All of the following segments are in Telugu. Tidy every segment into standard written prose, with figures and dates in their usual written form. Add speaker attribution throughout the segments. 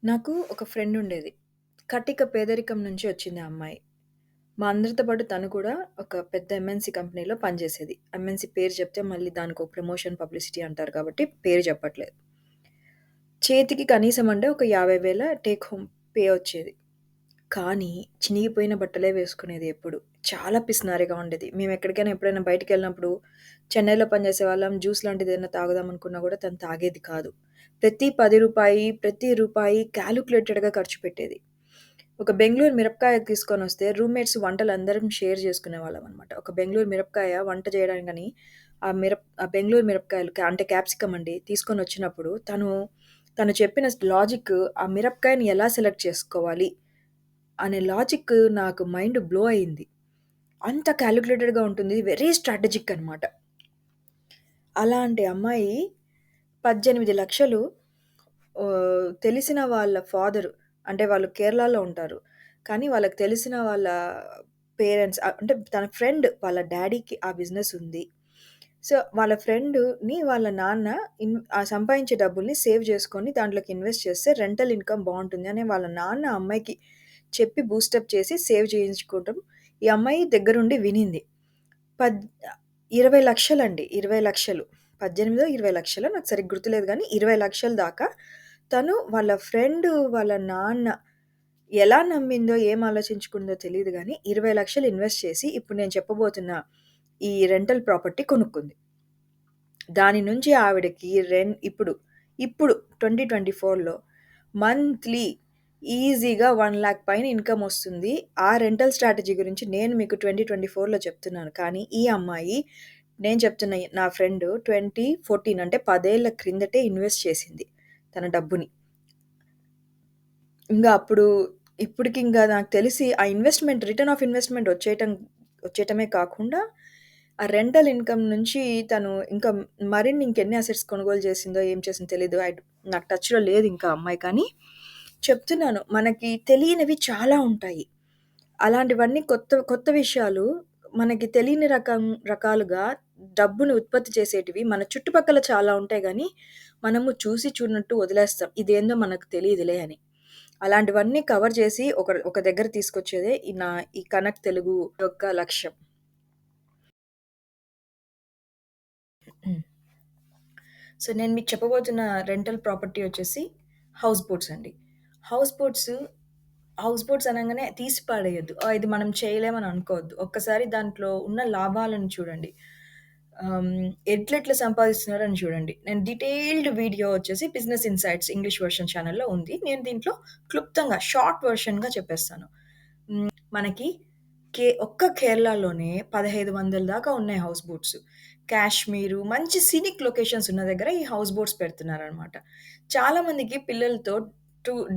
Speaker 1: నాకు ఒక ఫ్రెండ్ ఉండేది. కటిక పేదరికం నుంచి వచ్చింది ఆ అమ్మాయి. మా అందరితో పాటు తను కూడా ఒక పెద్ద ఎంఎన్‌సి కంపెనీలో పనిచేసేది. ఎంఎన్‌సి పేరు చెప్తే మళ్ళీ దానికో ప్రమోషన్, పబ్లిసిటీ అంటారు కాబట్టి పేరు చెప్పట్లేదు. చేతికి కనీసం అంటే ఒక 50,000 టేక్ హోమ్ పే వచ్చేది. కానీ చినిగిపోయిన బట్టలే వేసుకునేది ఎప్పుడు. చాలా పిసినారిగా ఉండేది. మేము ఎప్పుడైనా బయటికెళ్ళినప్పుడు చెన్నైలో పనిచేసేవాళ్ళం. జ్యూస్ లాంటిదేదైనా తాగుదాం అనుకున్నా కూడా తను తాగేది కాదు. ప్రతి ప్రతి రూపాయి కాలిక్యులేటెడ్‌గా ఖర్చు పెట్టేది. ఒక బెంగుళూరు మిరపకాయ తీసుకొనొస్తే రూమ్‌మేట్స్ వంటలందరం షేర్ చేసుకునేవాళ్ళమనమాట. ఒక బెంగుళూరు మిరపకాయ వంట చేయడానికని ఆ బెంగుళూరు మిరపకాయలు అంటే క్యాప్సికమ్ అండి తీసుకొనొచ్చినప్పుడు తను చెప్పిన లాజిక్ ఆ మిరపకాయని ఎలా సెలెక్ట్ చేసుకోవాలి అనే లాజిక్ నాకు మైండ్ బ్లో అయింది. అంత కాలిక్యులేటెడ్‌గా ఉంటుంది. వెరీ స్ట్రాటజిక్ అనమాట. అలాంటి అమ్మాయి 18,00,000 తెలిసిన వాళ్ళ ఫాదరు అంటే వాళ్ళు కేరళలో ఉంటారు. కానీ వాళ్ళకి తెలిసిన వాళ్ళ పేరెంట్స్ అంటే తన ఫ్రెండ్ వాళ్ళ డ్యాడీకి ఆ బిజినెస్ ఉంది. సో, వాళ్ళ ఫ్రెండుని వాళ్ళ నాన్న ఆ సంపాదించే డబ్బుల్ని సేవ్ చేసుకొని దాంట్లోకి ఇన్వెస్ట్ చేస్తే రెంటల్ ఇన్‌కమ్ బావుంటుంది అని వాళ్ళ నాన్న ఆ అమ్మాయికి చెప్పి బూస్టప్ చేసి సేవ్ చేయించుకోవటం ఈ అమ్మాయి దగ్గరుండి వినింది. పద్ 20,00,000 అండి. 20,00,000 18 20,00,000 నాకు సరిగ్గా గుర్తులేదు గానీ 20,00,000 దాకా తను వాళ్ళ ఫ్రెండు వాళ్ళ నాన్న ఎలా నమ్మిందో, ఏం ఆలోచించుకుందో తెలీదు గానీ 20,00,000 ఇన్వెస్ట్ చేసి ఇప్పుడు నేను చెప్పబోతున్న ఈ రెంటల్ ప్రాపర్టీ కొనుక్కుంది. దాని నుంచి ఆవిడకి ఇప్పుడు 2024లో మంత్లీ ఈజీగా 1,00,000 పైన ఇన్‌కమొస్తుంది. ఆ రెంటల్ స్ట్రాటజీ గురించి నేను మీకు 2024లో చెప్తున్నాను. కానీ ఈ అమ్మాయి నేను చెప్తున్న నా ఫ్రెండ్ 2014 అంటే 10 ఏళ్ల క్రిందటే ఇన్వెస్ట్ చేసింది తన డబ్బుని. ఇంగ అప్పుడు ఇప్పటికింక నాకు తెలిసి ఆ రిటర్న్ ఆఫ్ ఇన్వెస్ట్‌మెంట్ వచ్చేయటమే కాకుండా, ఆ రెంటల్ ఇన్‌కమ్ నుంచి తను ఇంకా మరిన్ని ఇంకెన్ని అసెట్స్ కొనుగోలు చేసిందో, ఏం చేసిందో తెలీదు. నాకు టచ్‌లో లేదు ఇంకా ఆ అమ్మాయి. కానీ చెప్తున్నాను మనకి తెలియనివి చాలా ఉంటాయి. అలాంటివన్నీ కొత్త కొత్త విషయాలు మనకి తెలియని రకాలుగా డబ్బును ఉత్పత్తి చేసేటివి మన చుట్టుపక్కల చాలా ఉంటాయి గానీ, మనము చూసి చూడనట్టు వదిలేస్తాం. ఇదేందో మనకు తెలీదులే అని. అలాంటివన్నీ కవర్ చేసి ఒక దగ్గర తీసుకొచ్చేదే ఈ కనెక్ట్ తెలుగు యొక్క లక్ష్యం. హ్మ్. సో, నేను మీకు చెప్పబోతున్న రెంటల్ ప్రాపర్టీ వచ్చేసి హౌస్ బోట్స్ అండి. హౌస్ బోట్స్, హౌస్ బోట్స్ అనంగానే తీసి పడేయొద్దు. ఇది మనం చేయలేమని అనుకోవద్దు. ఒక్కసారి దాంట్లో ఉన్న లాభాలను చూడండి. ఎట్లెట్లా సంపాదిస్తున్నారని చూడండి. నేను డీటెయిల్డ్ వీడియో వచ్చేసి 'బిజినెస్ ఇన్‌సైట్స్' ఇంగ్లీష్ వెర్షన్ ఛానెల్‌లో ఉంది. నేను దీంట్లో క్లుప్తంగా షార్ట్ వెర్షన్‌గా చెప్పేస్తాను. మనకి ఒక్క కేరళలోనే 1500 దాకా ఉన్నాయి హౌస్ బోట్స్. కాశ్మీరు మంచి సీనిక్ లొకేషన్స్ ఉన్న దగ్గర ఈ హౌస్ బోట్స్ పెడుతున్నారనమాట. చాలా మందికి పిల్లలతో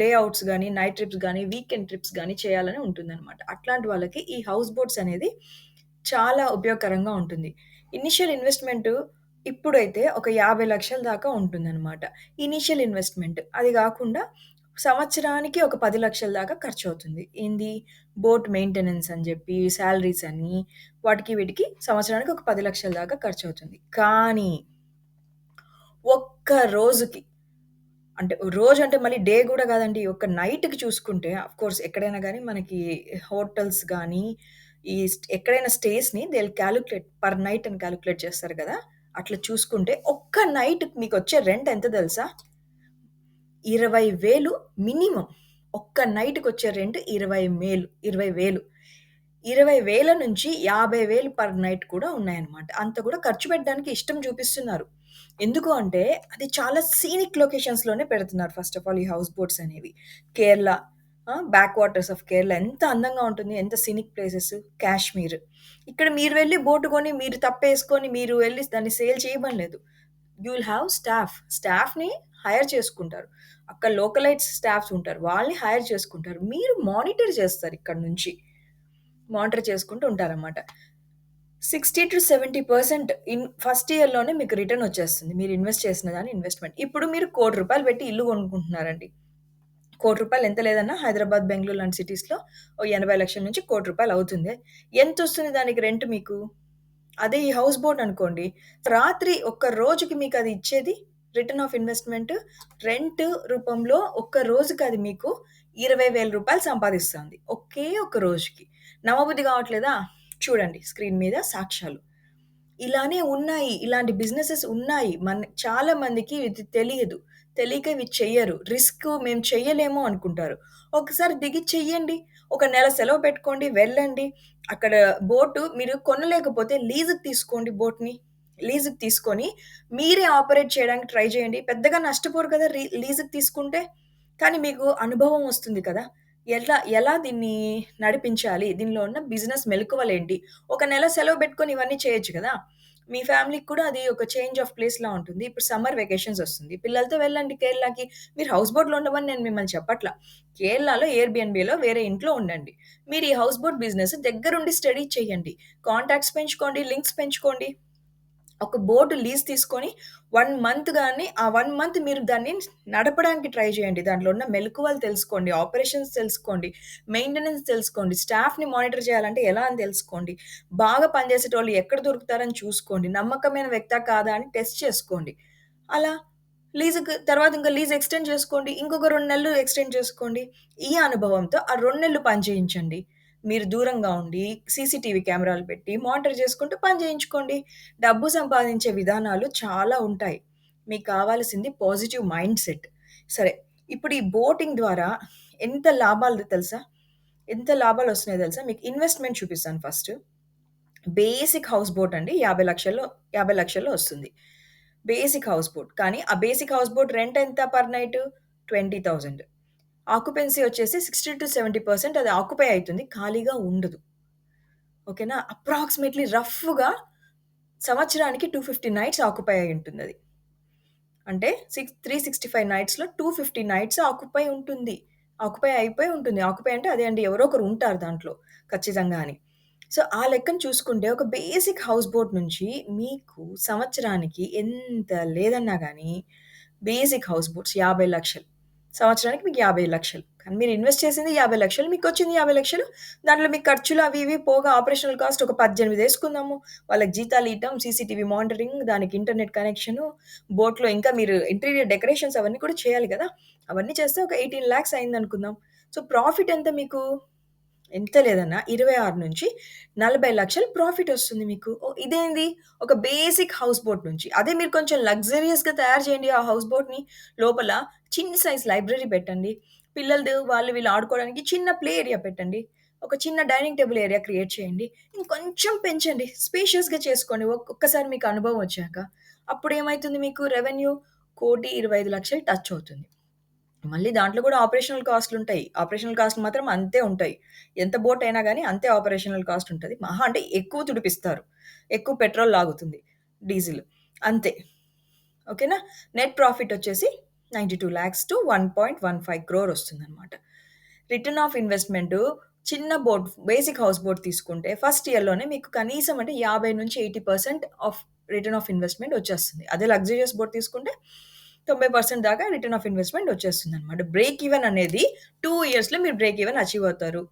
Speaker 1: డే ఔట్స్ గాని, నైట్ ట్రిప్స్ గాని, వీకెండ్ ట్రిప్స్ గాని చేయాలని ఉంటుందనమాట. అట్లాంటి వాళ్ళకి ఈ హౌస్ బోట్స్ అనేది చాలా ఉపయోగకరంగా ఉంటుంది. ఇనీషియల్ ఇన్వెస్ట్‌మెంట్ ఇప్పుడైతే ఒక 50,00,000 దాకా ఉంటుందనమాట. Initial investment. అది గాకుండా సంవత్సరానికి ఒక 10,00,000 దాకా ఖర్చవుతుంది. బోట్ మెయింటెనెన్స్ అని జెప్పి, సాలరీస్ అని వాటికి వీటికి సంవత్సరానికి ఒక 10,00,000 దాకా ఖర్చవుతుంది. కానీ ఒక్క రోజుకి అంటే రోజంటే మళ్ళీ డే గూడా గాదండి. ఒక నైట్‌కి చూసుకుంటే ఆఫ్‌కోర్స్ ఎక్కడైనా గాని మనకి హోటల్స్ గానీ, ఎక్కడైనా స్టేస్‌ని they will calculate per night అని కాలిక్యులేట్ చేస్తారు గదా! అట్లా చూసుకుంటే ఒక్క నైట్‌కి మీకొచ్చే రెంట్ ఎంత తెలుసా? 20,000 మినిమమ్. ఒక్క నైట్‌కొచ్చే రెంట్ 20,000 20,000 నుంచి 50,000 పర్ నైట్ కూడా ఉన్నాయన్నమాట. అంత కూడా ఖర్చు పెట్టడానికి ఇష్టం చూపిస్తున్నారు. ఎందుకు అంటే అది చాలా సీనిక్ లొకేషన్స్‌లోనే పెడుతున్నారు ఫస్ట్ ఆఫ్ ఆల్ ఈ హౌస్ బోట్స్ అనేవి. Kerala back waters of Kerala ఎంత అందంగా ఉంటుంది. ఎంత సీనిక్ ప్లేసెస్. కాశ్మీర్. ఇక్కడ మీరు వెళ్లి బోట్ కొని మీరు తప్పేసుకొని మీరు వెళ్లి దాన్ని సేల్ చేయమనలేదు. యూ విల్ హావ్ స్టాఫ్‌ని హైర్ చేసుకుంటారు. అక్కడ లోకలైట్స్ స్టాఫ్స్ ఉంటారు. వాళ్ళని హైర్ చేసుకుంటారు. మీరు మానిటర్ చేస్తారు ఇక్కడ నుంచి. మానిటర్ చేసుకుంటూ ఉంటారనమాట. 60-70% ఫస్ట్ ఇయర్‌లోనే మీకు రిటర్న్ వచ్చేస్తుంది. మీరు ఇన్వెస్ట్ చేసిన దాని ఇన్వెస్ట్‌మెంట్. ఇప్పుడు మీరు ₹1,00,00,000 పెట్టి ఇల్లు కొనుక్కుంటున్నారండి. ₹1,00,00,000 ఎంత లేదన్నా హైదరాబాద్, బెంగుళూరు లాంటి సిటీస్‌లో ఓ 80,00,000 నుంచి ₹1,00,00,000 అవుతుంది. ఎంతొస్తుంది దానికి రెంట్ మీకు? అదే ఈ హౌస్ బోట్ అనుకోండి. రాత్రి ఒక్క రోజుకి మీకది ఇచ్చేది రిటర్న్ ఆఫ్ ఇన్వెస్ట్‌మెంట్ రెంట్ రూపంలో ఒక్క రోజుకి అది మీకు రూ. 20,000 సంపాదిస్తుంది. ఒకే ఒక్క రోజుకి. నమ్మబుద్ధి కావట్లేదా? చూడండి స్క్రీన్ మీద సాక్ష్యాలు. ఇలానే ఉన్నాయి. ఇలాంటి బిజినెసెస్ ఉన్నాయి. చాలా మందికి ఇది తెలియదు. తెలియక ఇవి చెయ్యరు. రిస్క్ మేము చెయ్యలేము అనుకుంటారు. ఒకసారి దిగి చెయ్యండి. ఒక నెల సెలవు పెట్టుకోండి. వెళ్ళండి. అక్కడ బోటు మీరు కొనలేకపోతే లీజుకి తీసుకోండి బోట్‌ని. లీజుకి తీసుకొని మీరే ఆపరేట్ చేయడానికి ట్రై చేయండి. పెద్దగా నష్టపోరు కదా! లీజుకి తీసుకుంటే. కానీ మీకు అనుభవం వస్తుంది కదా! ఎలా దీన్ని నడిపించాలి? దీనిలో ఉన్న బిజినెస్ మెళకువలేంటి? ఒక నెల సెలవు పెట్టుకొని ఇవన్నీ చేయొచ్చు కదా! మీ ఫ్యామిలీకి కూడా అది ఒక చేంజ్ ఆఫ్ ప్లేస్‌లా ఉంటుంది. ఇప్పుడు సమ్మర్ వెకేషన్స్ వస్తుంది. పిల్లలతో వెళ్ళండి కేరళకి. మీరు హౌస్ బోట్‌లో ఉండమని నేను మిమ్మల్ని చెప్పట్ల. కేరళలో ఎయిర్‌బిఎన్‌బిలో వేరే ఇంట్లో ఉండండి. మీరు ఈ హౌస్ బోట్ బిజినెస్ దగ్గరుండి స్టడీ చేయండి. కాంటాక్ట్స్ పెంచుకోండి, లింక్స్ పెంచుకోండి. ఒక బోట్ లీజ్ తీసుకొని 1 మంత్ గాని, ఆ 1 మంత్ మీరు దాన్ని నడపడానికి ట్రై చేయండి. దాంట్లో ఉన్న మెళకువలు తెలుసుకోండి. ఆపరేషన్స్ తెలుసుకోండి. మెయింటెనెన్స్ తెలుసుకోండి. స్టాఫ్‌ని మానిటర్ చేయాలంటే ఎలా అని తెలుసుకోండి. బాగా పనిచేసేటోళ్ళు ఎక్కడ దొరుకుతారని చూసుకోండి. నమ్మకమైన వ్యక్తా కాదా అని టెస్ట్ చేసుకోండి. అలా తర్వాత ఇంకా లీజ్ ఎక్స్‌టెండ్ చేసుకోండి. ఇంకొక 2 నెలలు ఎక్స్‌టెండ్ చేసుకోండి. ఈ అనుభవంతో ఆ 2 నెలలు పని చేయించండి. మీరు దూరంగా ఉండి సీసీటీవీ కెమెరాలు పెట్టి మానిటర్ చేసుకుంటూ పని చేయించుకోండి. డబ్బు సంపాదించే విధానాలు చాలా ఉంటాయి. మీకు కావాల్సింది పాజిటివ్ మైండ్ సెట్. సరే, ఇప్పుడు ఈ బోటింగ్ ద్వారా ఎంత లాభాలు తెలుసా? ఎంత లాభాలొస్తున్నాయో తెలుసా? మీకు ఇన్వెస్ట్‌మెంట్ చూపిస్తాను ఫస్ట్. బేసిక్ హౌస్ బోట్ అండి 50,00,000లో వస్తుంది. Basic house boat. కానీ ఆ బేసిక్ హౌస్ బోట్ రెంట్ ఎంత పర్ నైట్? 20,000. ఆక్యుపెన్సీ వచ్చేసి 60-70% అది ఆక్యుపై అయితుంది. ఖాళీగా ఉండదు. ఓకేనా? అప్రాక్సిమేట్‌లీ రఫ్‌గా సంవత్సరానికి 250 నైట్స్ ఆక్యుపై అయి ఉంటుందది. అంటే 365 నైట్స్‌లో 250 నైట్స్ ఆక్యుపై ఉంటుంది. ఆక్యుపై అయిపోయి ఉంటుంది. ఆక్యుపై అంటే అదే అండి. ఎవరో ఒకరు ఉంటారు దాంట్లో ఖచ్చితంగా అని. సో, ఆ లెక్కన చూసుకుంటే ఒక బేసిక్ హౌస్ బోట్ నుంచి మీకు సంవత్సరానికి ఎంత లేదన్నా గాని బేసిక్ హౌస్ బోట్స్ 50,00,000 సంవత్సరానికి మీకు 50,00,000 కానీ మీరు ఇన్వెస్ట్ చేసింది 50,00,000 మీకొచ్చింది 50,00,000 దాంట్లో మీ ఖర్చులు అవి ఇవి పోగా ఆపరేషనల్ కాస్ట్ ఒక 18 యేసుకుందాము. వాళ్ళకి జీతాలియటం, సీసీటీవీ మానిటరింగ్, దానికి ఇంటర్నెట్ కనెక్షను, బోట్‌లో ఇంకా మీరు ఇంటీరియర్ డెకరేషన్స్ అవన్నీ కూడా చేయాలి గదా! అవన్నీ చేస్తే ఒక 18,00,000 అయిందనుకుందాం. సో, ప్రాఫిట్ ఎంత మీకు? ఎంత లేదన్నా 26,00,000-40,00,000 ప్రాఫిటొస్తుంది మీకు. ఓహ్! ఇదేంది ఒక బేసిక్ హౌస్ బోట్ నుంచి. అదే మీరు కొంచెం లగ్జరియస్‌గా తయారు చేయండి ఆ హౌస్ బోట్‌ని. లోపల చిన్ని సైజ్ లైబ్రరీ పెట్టండి. పిల్లలది వాళ్ళు వీళ్ళు ఆడుకోవడానికి చిన్న ప్లే ఏరియా పెట్టండి. ఒక చిన్న డైనింగ్ టేబుల్ ఏరియా క్రియేట్ చేయండి. ఇంకొంచెం పెంచండి. స్పేషియస్‌గా చేసుకోండి. ఒక్కసారి మీకు అనుభవం వచ్చాక. అప్పుడేమైతుంది మీకు రెవెన్యూ 1,25,00,000 టచ్ అవుతుంది. మళ్ళీ దాంట్లో కూడా ఆపరేషనల్ కాస్ట్‌లుంటాయి. ఆపరేషనల్ కాస్ట్ మాత్రం అంతే ఉంటాయి. ఎంత బోట్ అయినా గాని అంతే ఆపరేషనల్ కాస్ట్ ఉంటది. మహా అంటే ఎక్కువ తుడిపిస్తారు. ఎక్కువ పెట్రోల్ లాగుతుంది. డీజిల్ అంతే. ఓకేనా? నెట్ ప్రాఫిట్ వచ్చేసి 92,00,000-1.15 క్రోర్ వస్తుందన్నమాట. రిటర్న్ ఆఫ్ ఇన్వెస్ట్‌మెంటు చిన్న బోట్ బేసిక్ హౌస్ బోట్ తీసుకుంటే ఫస్ట్ ఇయర్‌లోనే మీకు కనీసం అంటే 50-80% ఆఫ్ రిటర్న్ ఆఫ్ ఇన్వెస్ట్‌మెంట్ వచ్చేస్తుంది. అదే లగ్జూరియస్ బోట్ తీసుకుంటే 90% దాకా రిటర్న్ ఆఫ్ ఇన్వెస్ట్‌మెంట్ వచ్చేస్తుందన్నమాట. బ్రేక్ ఈవెన్ అనేది 2 ఇయర్స్‌లో మీరు బ్రేక్ ఈవెన్ అచీవ్ అవుతారు.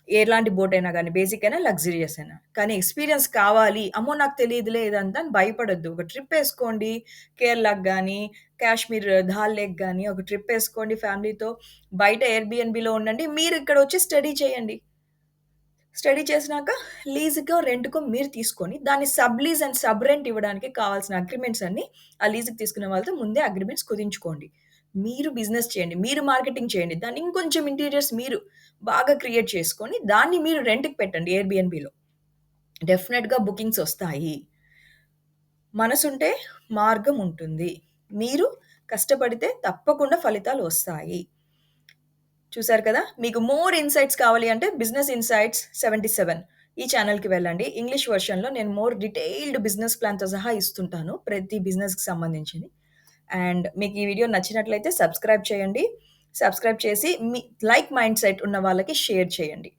Speaker 1: ఎలాంటి బోట్ అయినా గాని, బేసిక్ అయినా, లగ్జూరియస్ అయినా. కానీ ఎక్స్‌పీరియన్స్ కావాలి. అమ్మో! నాకు తెలీదులే ఇదంతా అని భయపడొద్దు. ఒక ట్రిప్ ఏసుకోండి. కేరళకి గాని, కాశ్మీర్ ధాల్ లేక్ గాని ఒక ట్రిప్ ఏసుకోండి ఫ్యామిలీతో. బయట ఎయిర్‌బిఎన్‌బిలో ఉండండి. మీరు ఇక్కడొచ్చి స్టడీ చేయండి. స్టడీ చేసినాక లీజ్‌కో, రెంట్‌కో మీరు తీసుకొని దాన్ని sub lease and sub rent ఇవ్వడానికి కావాల్సిన అగ్రీమెంట్స్ అన్నీ ఆ లీజ్‌కి తీసుకునే వాళ్ళతో ముందే అగ్రీమెంట్స్ కుదించుకోండి. మీరు బిజినెస్ చేయండి. మీరు మార్కెటింగ్ చేయండి. దాన్ని ఇంకొంచెం ఇంటీరియర్స్ మీరు బాగా క్రియేట్ చేసుకొని దాన్ని మీరు రెంట్‌కి పెట్టండి ఎయిర్‌బిఎన్‌బిలో. డెఫినిట్‌గా బుకింగ్స్ ఒస్తాయి. మనసుంటే మార్గం ఉంటుంది. మీరు కష్టపడితే తప్పకుండా ఫలితాలు వస్తాయి. చూసారు కదా! మీకు మోర్ ఇన్‌సైట్స్ కావాలి అంటే 'బిజినెస్ ఇన్‌సైట్స్ 77' ఈ ఛానెల్‌కి వెళ్ళండి. ఇంగ్లీష్ వెర్షన్‌లో నేను మోర్ డీటెయిల్డ్ బిజినెస్ ప్లాన్‌తో సహా ఇస్తుంటాను. ప్రతి బిజినెస్‌కి సంబంధించింది. అండ్ మీకు ఈ వీడియో నచ్చినట్లయితే సబ్స్క్రైబ్ చేయండి. సబ్స్క్రైబ్ చేసి మీ లైక్ మైండ్ సెట్ ఉన్న వాళ్ళకి షేర్ చేయండి.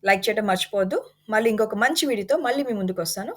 Speaker 1: లైక్ చేయడం మర్చిపోవద్దు. మళ్ళీ ఇంకొక మంచి వీడియోతో మళ్ళీ మీ ముందుకొస్తాను.